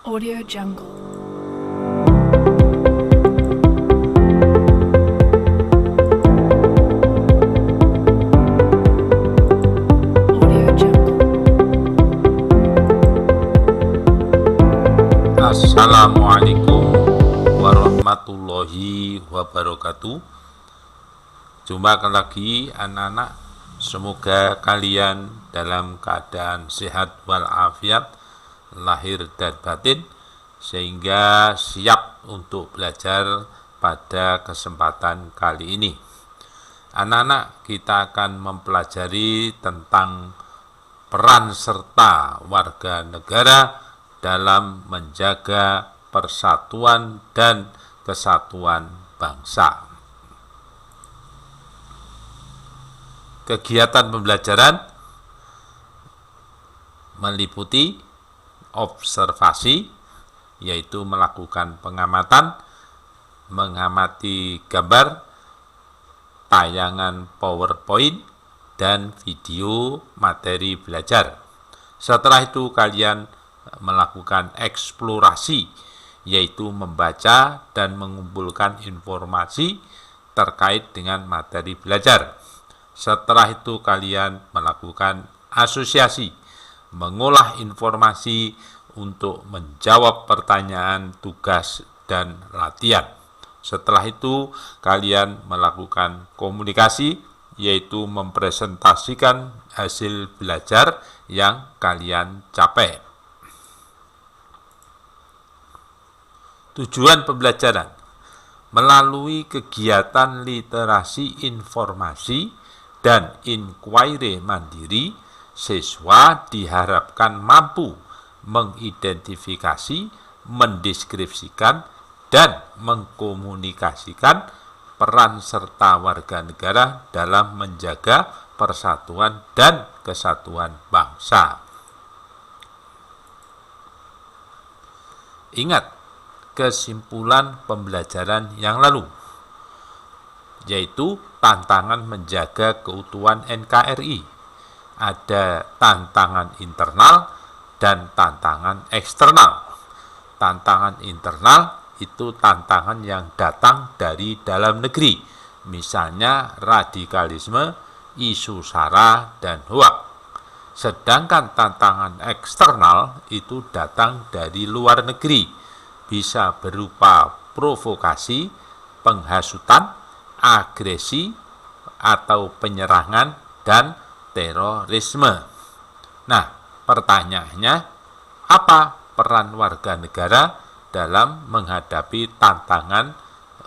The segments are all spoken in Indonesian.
Audio Jungle. Audio Jungle. Assalamualaikum warahmatullahi wabarakatuh. Jumpa lagi anak-anak, semoga kalian dalam keadaan sehat walafiat lahir dan batin, sehingga siap untuk belajar pada kesempatan kali ini. Anak-anak, kita akan mempelajari tentang peran serta warga negara dalam menjaga persatuan dan kesatuan bangsa. Kegiatan pembelajaran meliputi observasi, yaitu melakukan pengamatan, mengamati gambar, tayangan PowerPoint, dan video materi belajar. Setelah itu kalian melakukan eksplorasi, yaitu membaca dan mengumpulkan informasi terkait dengan materi belajar. Setelah itu kalian melakukan asosiasi, mengolah informasi untuk menjawab pertanyaan, tugas, dan latihan. Setelah itu kalian melakukan komunikasi, yaitu mempresentasikan hasil belajar yang kalian capai. Tujuan pembelajaran melalui kegiatan literasi informasi dan inquiry mandiri, siswa diharapkan mampu mengidentifikasi, mendeskripsikan, dan mengkomunikasikan peran serta warga negara dalam menjaga persatuan dan kesatuan bangsa. Ingat kesimpulan pembelajaran yang lalu, yaitu tantangan menjaga keutuhan NKRI. Ada tantangan internal dan tantangan eksternal. Tantangan internal itu tantangan yang datang dari dalam negeri, misalnya radikalisme, isu SARA, dan hoaks. Sedangkan tantangan eksternal itu datang dari luar negeri, bisa berupa provokasi, penghasutan, agresi, atau penyerangan, dan terorisme. Nah, pertanyaannya, apa peran warga negara dalam menghadapi tantangan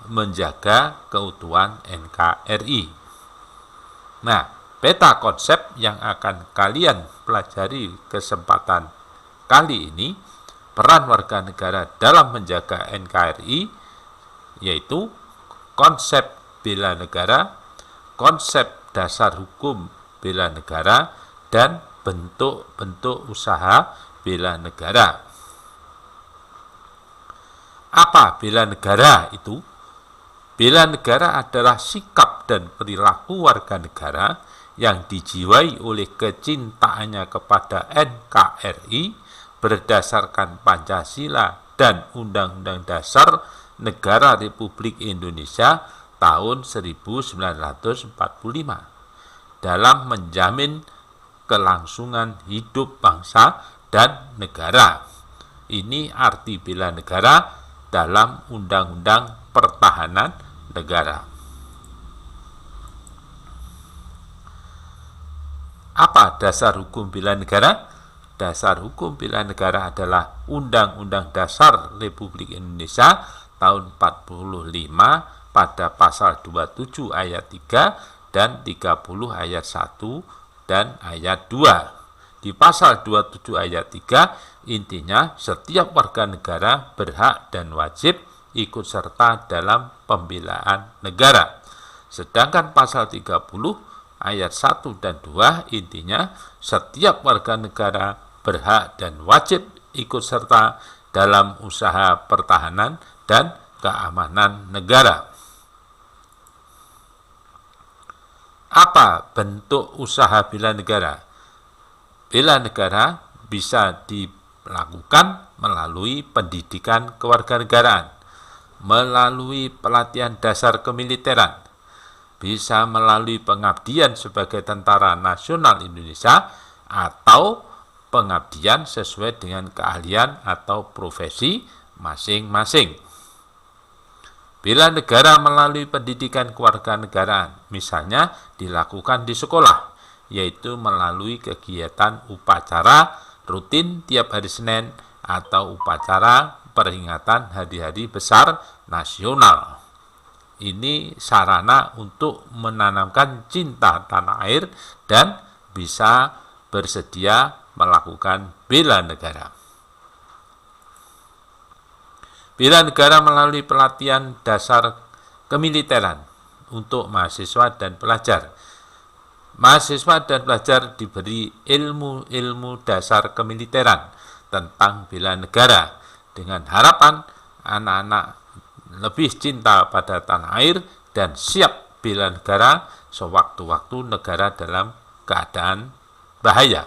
menjaga keutuhan NKRI? Nah, peta konsep yang akan kalian pelajari kesempatan kali ini, peran warga negara dalam menjaga NKRI, yaitu konsep bela negara, konsep dasar hukum bela negara, dan bentuk-bentuk usaha bela negara. Apa bela negara itu? Bela negara adalah sikap dan perilaku warga negara yang dijiwai oleh kecintaannya kepada NKRI berdasarkan Pancasila dan Undang-Undang Dasar Negara Republik Indonesia tahun 1945 dalam menjamin kelangsungan hidup bangsa dan negara. Ini arti bela negara dalam Undang-Undang Pertahanan Negara. Apa dasar hukum bela negara? Dasar hukum bela negara adalah Undang-Undang Dasar Republik Indonesia tahun 45 pada pasal 27 ayat 3 dan 30 ayat 1 dan ayat 2. Di pasal 27 ayat 3 intinya setiap warga negara berhak dan wajib ikut serta dalam pembelaan negara. Sedangkan pasal 30 ayat 1 dan 2 intinya setiap warga negara berhak dan wajib ikut serta dalam usaha pertahanan dan keamanan negara. Apa bentuk usaha bela negara? Bela negara bisa lakukan melalui pendidikan kewarganegaraan, melalui pelatihan dasar kemiliteran, bisa melalui pengabdian sebagai tentara nasional Indonesia atau pengabdian sesuai dengan keahlian atau profesi masing-masing. Bela negara melalui pendidikan kewarganegaraan, misalnya dilakukan di sekolah, yaitu melalui kegiatan upacara rutin tiap hari Senin atau upacara peringatan hari-hari besar nasional. Ini sarana untuk menanamkan cinta tanah air dan bisa bersedia melakukan bela negara. Bela negara melalui pelatihan dasar kemiliteran untuk mahasiswa dan pelajar. Mahasiswa dan pelajar diberi ilmu-ilmu dasar kemiliteran tentang bela negara dengan harapan anak-anak lebih cinta pada tanah air dan siap bela negara sewaktu-waktu negara dalam keadaan bahaya.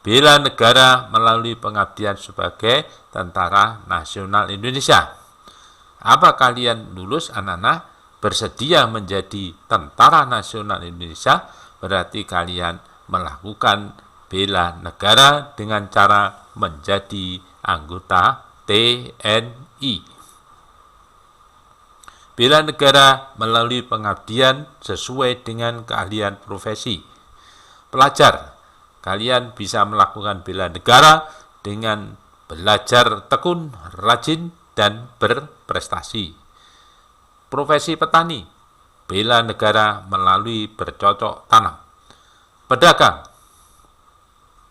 Bela negara melalui pengabdian sebagai tentara nasional Indonesia. Apa kalian lulus anak-anak bersedia menjadi tentara nasional Indonesia? Berarti kalian melakukan bela negara dengan cara menjadi anggota TNI. Bela negara melalui pengabdian sesuai dengan keahlian profesi. Pelajar, kalian bisa melakukan bela negara dengan belajar tekun, rajin, dan berprestasi. Profesi petani, bela negara melalui bercocok tanam. Pedagang,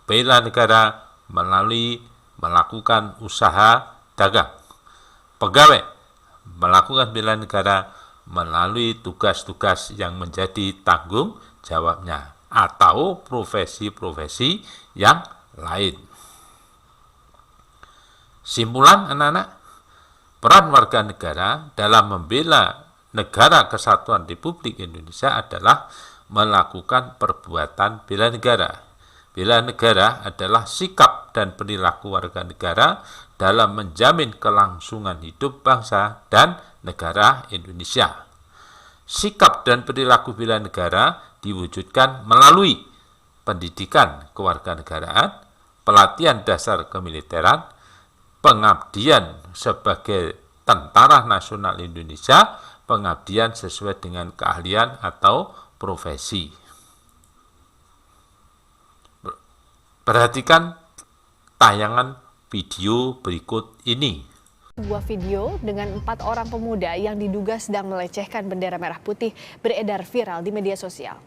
bela negara melalui melakukan usaha dagang. Pegawai, melakukan bela negara melalui tugas-tugas yang menjadi tanggung jawabnya atau profesi-profesi yang lain. Simpulan anak-anak, peran warga negara dalam membela negara kesatuan Republik Indonesia adalah melakukan perbuatan bela negara. Bela negara adalah sikap dan perilaku warga negara dalam menjamin kelangsungan hidup bangsa dan negara Indonesia. Sikap dan perilaku bela negara diwujudkan melalui pendidikan kewarganegaraan, pelatihan dasar kemiliteran, pengabdian sebagai tentara nasional Indonesia, pengabdian sesuai dengan keahlian atau profesi. Perhatikan tayangan video berikut ini. Sebuah video dengan 4 orang pemuda yang diduga sedang melecehkan bendera merah putih beredar viral di media sosial.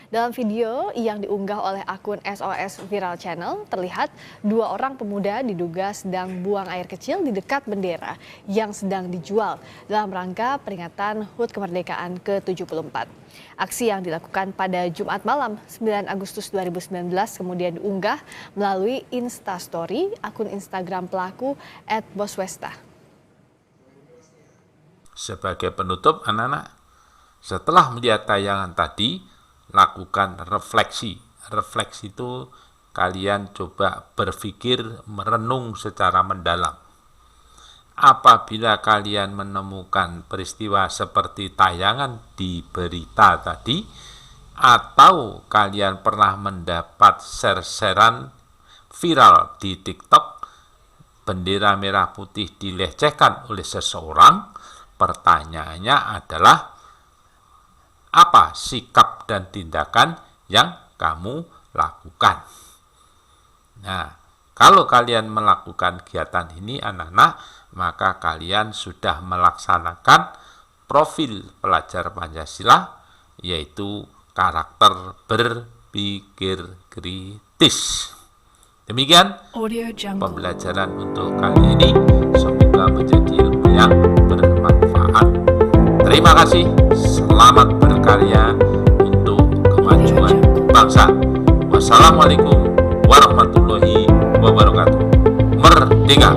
Dalam video yang diunggah oleh akun SOS Viral Channel, terlihat 2 orang pemuda diduga sedang buang air kecil di dekat bendera yang sedang dijual dalam rangka peringatan HUT Kemerdekaan ke-74. Aksi yang dilakukan pada Jumat malam 9 Agustus 2019 kemudian diunggah melalui Instastory akun Instagram pelaku @boswesta. Sebagai penutup anak-anak, setelah melihat tayangan tadi, lakukan refleksi. Refleksi itu kalian coba berpikir, merenung secara mendalam. Apabila kalian menemukan peristiwa seperti tayangan di berita tadi, atau kalian pernah mendapat share-sharean viral di TikTok, bendera merah putih dilecehkan oleh seseorang, pertanyaannya adalah, apa sikap dan tindakan yang kamu lakukan? Nah, kalau kalian melakukan kegiatan ini anak-anak, maka kalian sudah melaksanakan profil pelajar Pancasila, yaitu karakter berpikir kritis. Demikian Audio Jungle. pembelajaran untuk kali ini. Semoga menjadi ilmu yang bermanfaat. Terima kasih. Selamat berkarya untuk kemajuan bangsa. Wassalamualaikum warahmatullahi wabarakatuh. Merdeka!